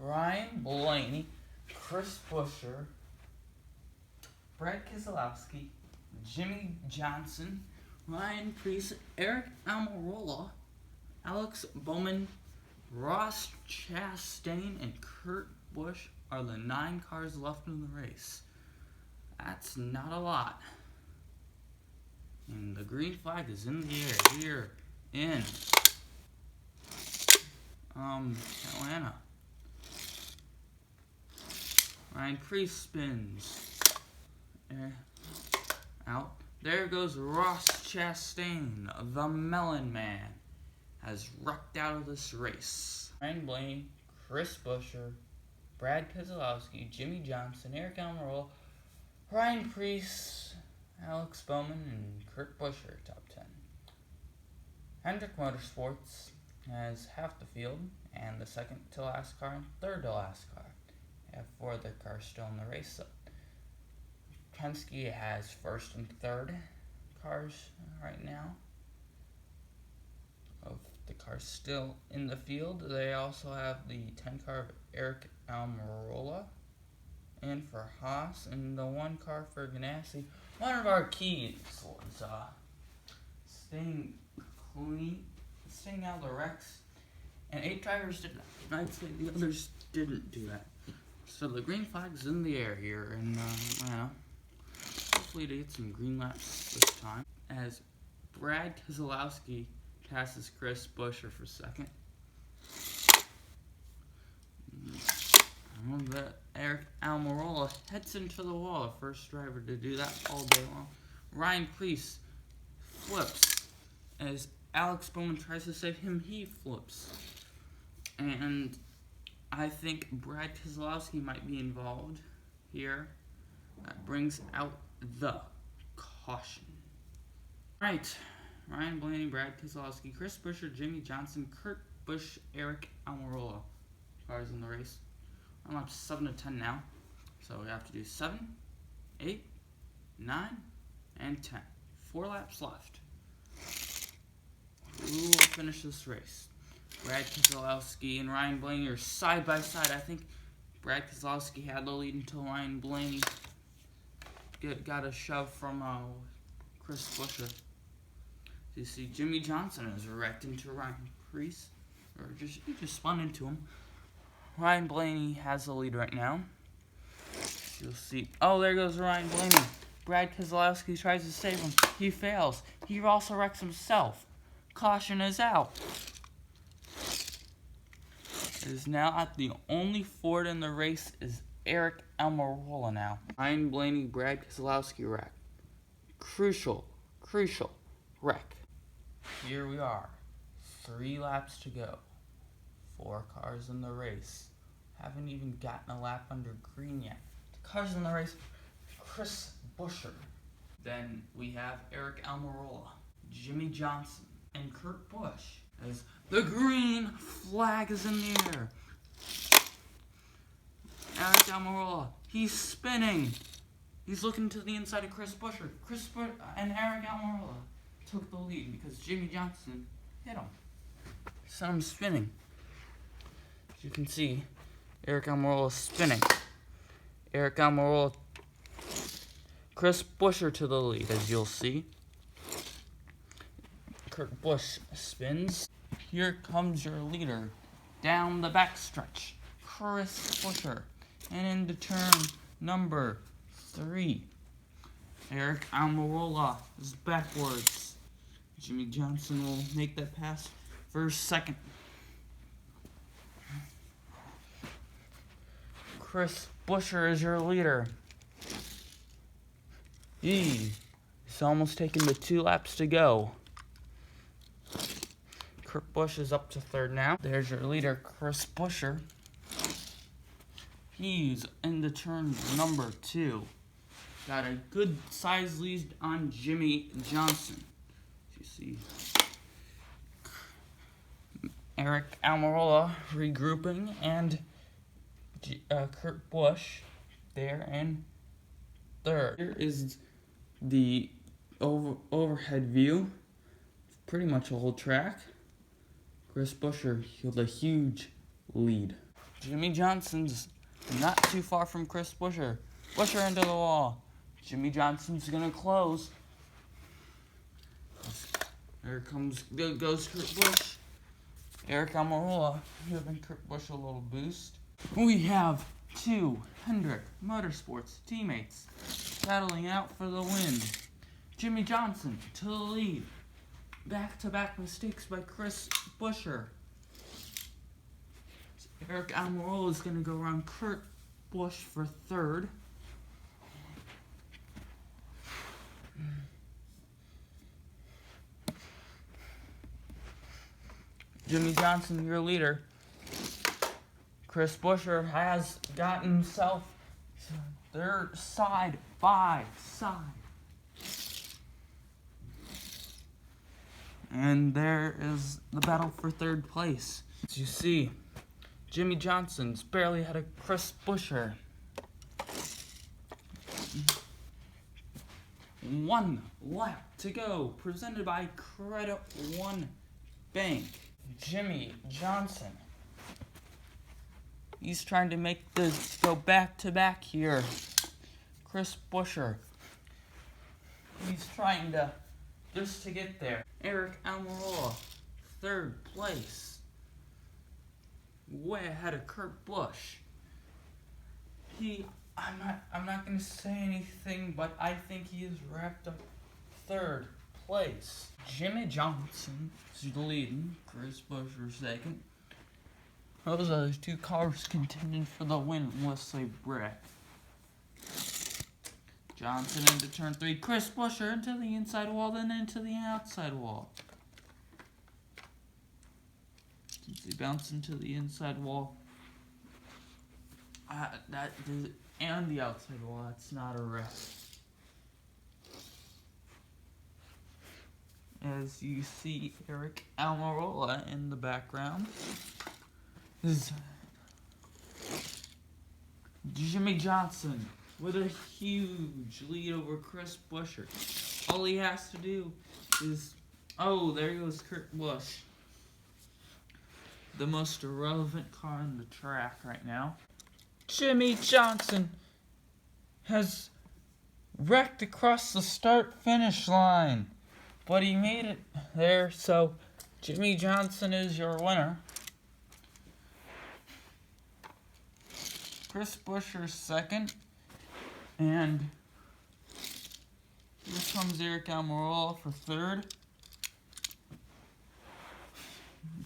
Ryan Blaney, Chris Buescher, Brad Keselowski, Jimmy Johnson, Ryan Preece, Eric Almirola, Alex Bowman, Ross Chastain, and Kurt Busch are the 9 cars left in the race. That's not a lot. And the green flag is in the air here in Atlanta. Ryan Preece spins. Out. There goes Ross Chastain, the Melon Man, has wrecked out of this race. Ryan Blaney, Chris Buescher, Brad Keselowski, Jimmy Johnson, Eric Almirola, Ryan Preece, Alex Bowman, and Kurt Busch are top 10. Hendrick Motorsports has half the field, and the second to last car and third to last car. They have 4 other cars still in the race. So Penske has first and third cars right now. Of the cars still in the field, they also have the 10 car of Eric Almirola, and for Haas, and the 1 car for Ganassi. One of our keys was staying clean, staying out of the wrecks, and 8 drivers did that. I'd say the others didn't do that. So the green flag's in the air here in Atlanta. Hopefully to get some green laps this time, as Brad Keselowski passes Chris Buescher for second. Eric Almirola heads into the wall, the first driver to do that all day long. Ryan Preece flips as Alex Bowman tries to save him. He flips, and I think Brad Keselowski might be involved here. That brings out the caution. Right, Ryan Blaney, Brad Keselowski, Chris Buescher, Jimmy Johnson, Kurt Busch, Eric Almirola cars in the race. I'm up to 7 to 10 now, so we have to do 7, 8, 9, and 10. 4 laps left. Who will finish this race? Brad Keselowski and Ryan Blaney are side by side. I think Brad Keselowski had the lead until Ryan Blaney got a shove from Chris Buescher. You see, Jimmy Johnson is wrecked into Ryan Preece, or he just spun into him. Ryan Blaney has the lead right now. You'll see. Oh, there goes Ryan Blaney. Brad Keselowski tries to save him. He fails. He also wrecks himself. Caution is out. It is now at the only Ford in the race is Eric Almirola now. Ryan Blaney, Brad Keselowski wreck. Crucial wreck. Here we are. 3 laps to go. 4 cars in the race. Haven't even gotten a lap under green yet. The cars in the race, Chris Buescher. Then we have Eric Almirola, Jimmy Johnson, and Kurt Busch. As the green flag is in the air. Eric Almirola, he's spinning. He's looking to the inside of Chris Buescher. Chris Buescher and Eric Almirola took the lead because Jimmy Johnson hit him. Sent him spinning. As you can see, Eric Almirola spinning. Eric Almirola, Chris Buescher to the lead, as you'll see. Kurt Busch spins. Here comes your leader down the backstretch, Chris Buescher, and into turn number 3. Eric Almirola is backwards. Jimmy Johnson will make that pass for second. Chris Buescher is your leader. He's almost taken the 2 laps to go. Kurt Busch is up to third now. There's your leader, Chris Buescher. He's in the turn number 2. Got a good size lead on Jimmy Johnson. As you see, Eric Almirola regrouping, and Kurt Busch there in third. Here is the overhead view. Pretty much a whole track. Chris Buescher held a huge lead. Jimmy Johnson's not too far from Chris Buescher. Buescher into the wall. Jimmy Johnson's gonna close. There goes Kurt Busch. Eric Almirola giving Kurt Busch a little boost. We have two Hendrick Motorsports teammates battling out for the win. Jimmy Johnson to the lead. Back-to-back mistakes by Chris Buescher. Eric Almirola is going to go around Kurt Busch for third. Jimmy Johnson, your leader. Chris Buescher has gotten himself their side by side. And there is the battle for third place. As you see, Jimmy Johnson's barely had a Chris Buescher. 1 lap to go, presented by Credit One Bank. Jimmy Johnson. He's trying to make this go back to back here. Chris Buescher. He's trying to just to get there. Eric Almirola, third place. Way ahead of Kurt Busch. I'm not gonna say anything, but I think he is wrapped up third place. Jimmy Johnson is leading, Chris Buescher second. Those are the two cars contending for the win unless they wreck. Johnson into turn 3, Chris Buescher into the inside wall, then into the outside wall. Since he bounced into the inside wall, and the outside wall, that's not a wreck. As you see Eric Almirola in the background. This is Jimmy Johnson with a huge lead over Chris Buescher. All he has to do is... Oh, there goes Kurt Busch. The most irrelevant car on the track right now. Jimmy Johnson has wrecked across the start-finish line. But he made it there, so Jimmy Johnson is your winner. Chris Buescher second. And here comes Eric Almirola for third.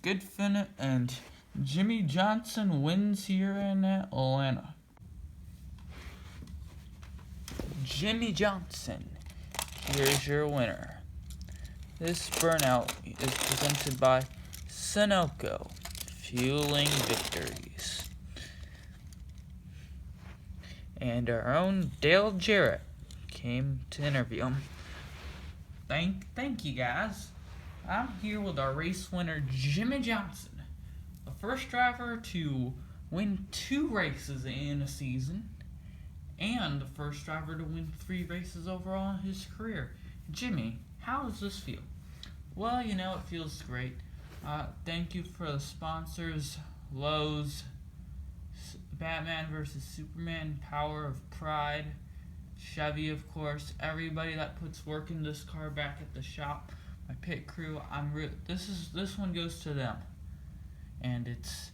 Good finish, and Jimmy Johnson wins here in Atlanta. Jimmy Johnson, here's your winner. This burnout is presented by Sunoco, fueling victories. And our own Dale Jarrett came to interview him. Thank you guys. I'm here with our race winner, Jimmy Johnson, the first driver to win 2 races in a season, and the first driver to win 3 races overall in his career. Jimmy, how does this feel? Well, you know, it feels great. Thank you for the sponsors, Lowe's, Batman vs. Superman, Power of Pride, Chevy, of course, everybody that puts work in this car back at the shop, my pit crew. This one goes to them, and it's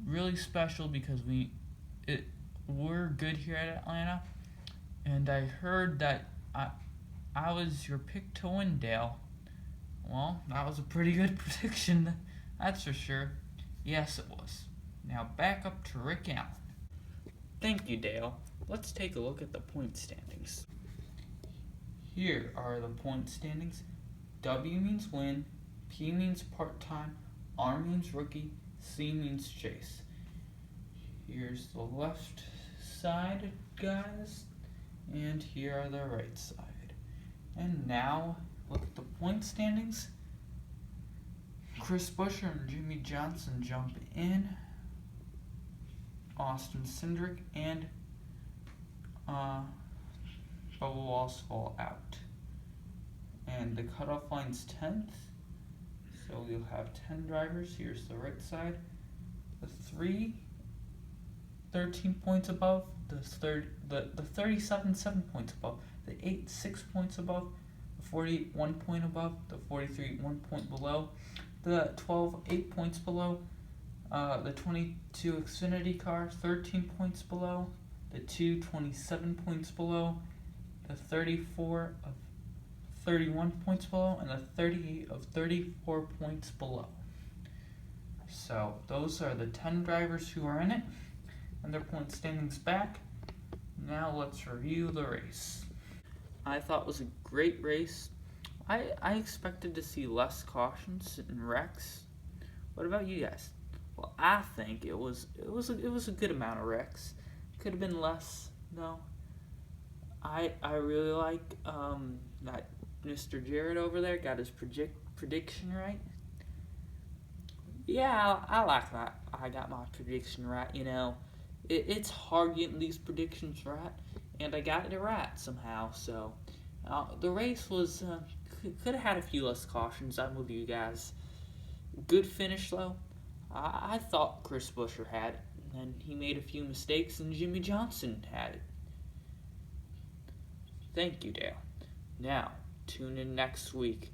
really special because we're good here at Atlanta, and I heard that I was your pick to win, Dale. Well, that was a pretty good prediction, that's for sure. Yes, it was. Now back up to Rick Allen. Thank you, Dale. Let's take a look at the point standings. Here are the point standings. W means win, P means part-time, R means rookie, C means chase. Here's the left side, guys, and here are the right side. And now, look at the point standings. Chris Buescher and Jimmy Johnson jump in. Austin Cindric and Bubba Wallace fall out. And the cutoff line's 10th. So you'll have 10 drivers. Here's the right side. The 3, 13 points above. The 37, 7 points above. The 8, 6 points above. The 40, 1 point above. The 43, 1 point below. The 12, 8 points below. The 22 Xfinity car, 13 points below. The 2, 27 points below. The 34 of 31 points below. And the 38 of 34 points below. So those are the 10 drivers who are in it and their point standings back. Now let's review the race. I thought it was a great race. I expected to see less cautions and wrecks. What about you guys? Well, I think it was a good amount of wrecks. Could have been less though. I really like that Mr. Jared over there got his prediction right. Yeah, I like that. I got my prediction right. It's hard getting these predictions right, and I got it right somehow. So the race was could have had a few less cautions. I'm with you guys. Good finish though. I thought Chris Buescher had it, and he made a few mistakes, and Jimmy Johnson had it. Thank you, Dale. Now tune in next week,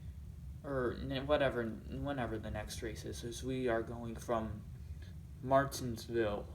or whenever the next race is, as we are going from Martinsville